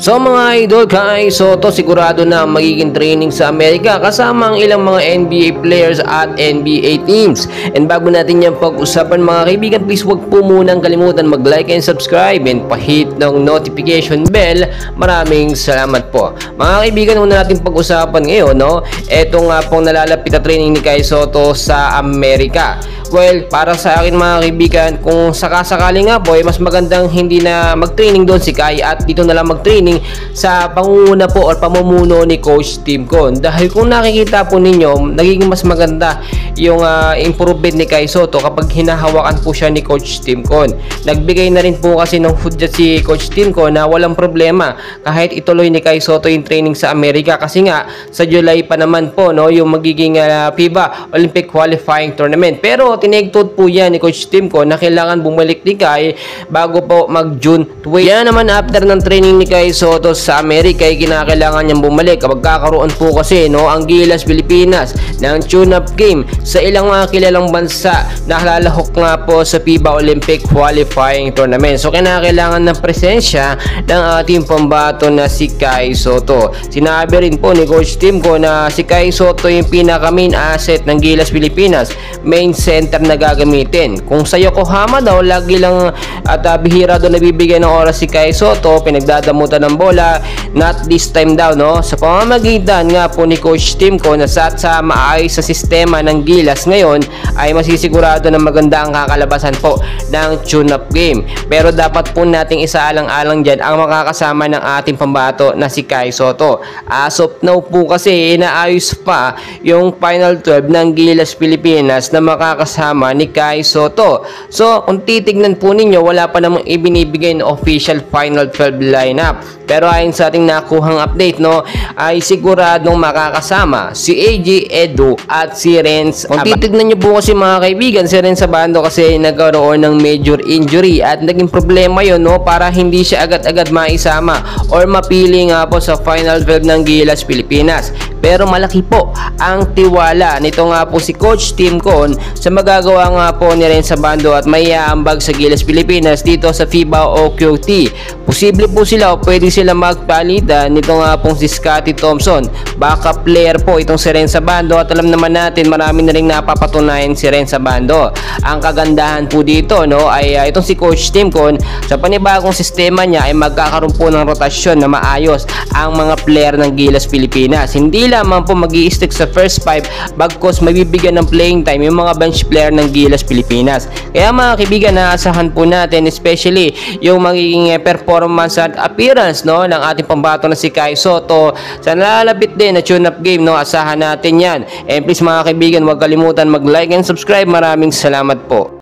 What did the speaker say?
So mga idol, Kai Sotto sigurado na magiging training sa Amerika kasama ang ilang mga NBA players at NBA teams. And bago natin yan pag-usapan mga kaibigan, please huwag po munang kalimutan mag-like and subscribe and pa-hit ng notification bell. Maraming salamat po. Mga kaibigan, una natin pag-usapan ngayon, no? Ito nga pong nalalapit na training ni Kai Sotto sa Amerika. Well, para sa akin mga kaibigan, kung sakasakali nga po, mas magandang hindi na mag-training doon si Kai at dito na lang mag-training sa pangunguna po o pamumuno ni Coach Tim Con. Dahil kung nakikita po ninyo, nagiging mas maganda yung improvement ni Kai Sotto kapag hinahawakan po siya ni Coach Tim Con. Nagbigay na rin po kasi ng hudyat si Coach Tim Con na walang problema kahit ituloy ni Kai Sotto yung training sa Amerika kasi nga sa July pa naman po, no, yung magiging FIBA Olympic Qualifying Tournament. Pero tinigtot po yan ni Coach Tim Con na kailangan bumalik ni Kai bago po mag-June 20. Yan naman after ng training ni Kai Sotto sa Amerika ay kinakailangan niyang bumalik kapag kakaroon po kasi, no, ang Gilas Pilipinas ng tune-up game sa ilang mga kilalang bansa na lalahok nga po sa FIBA Olympic Qualifying Tournament. So kinakailangan ng presensya ng ating pambato na si Kai Sotto. Sinabi rin po ni Coach Tim Con na si Kai Sotto yung pinaka main asset ng Gilas Pilipinas, main center na gagamitin. Kung sa Yokohama daw, lagi lang at bihira doon nabibigyan ng oras si Kai Sotto, pinagdadamutan ng bola, not this time daw, no? Sa pamamagitan nga po ni Coach Tim Con na sa maayos sa sistema ng Gilas ngayon ay masisigurado na maganda ang kakalabasan po ng tune-up game. Pero dapat po nating isaalang-alang dyan ang makakasama ng ating pambato na si Kai Sotto. As of now po kasi inaayos pa yung Final 12 ng Gilas Pilipinas na makakasama ni Kai Sotto. So kung titignan po ninyo, wala pa namang ibinibigay na official Final 12 lineup. Pero ayon sa ating nakuhang update, no, ay siguradong makakasama si AJ Edu at si Renz. Kung titignan nyo po kasi mga kaibigan, si Renz Abando kasi nagkaroon ng major injury at naging problema yon, no, para hindi siya agad-agad maisama or mapili nga po sa Final 12 ng Gilas Pilipinas. Pero malaki po ang tiwala nito nga po si Coach Tim Con sa magagawa nga po ni Renz Abando at may aambag sa Gilas Pilipinas dito sa FIBA OQT. Posible po sila o pwede sila magpalitan nito nga pong si Scottie Thompson. Backup player po itong si Renz Abando at alam naman natin marami na rin napapatunayan si Renz Abando. Ang kagandahan po dito, no, ay itong si Coach Tim Con sa panibagong sistema niya ay magkakaroon po ng rotasyon na maayos ang mga player ng Gilas Pilipinas. Hindi lamang po mag-i-stick sa first 5 bagkos mabibigyan ng playing time yung mga bench player ng Gilas Pilipinas. Kaya mga kaibigan, naasahan po natin especially yung magiging performance at appearance, no, ng ating pambato na si Kai Sotto sa nalalapit din na tune-up game, no. Asahan natin yan. And please mga kaibigan, huwag kalimutan mag-like and subscribe. Maraming salamat po.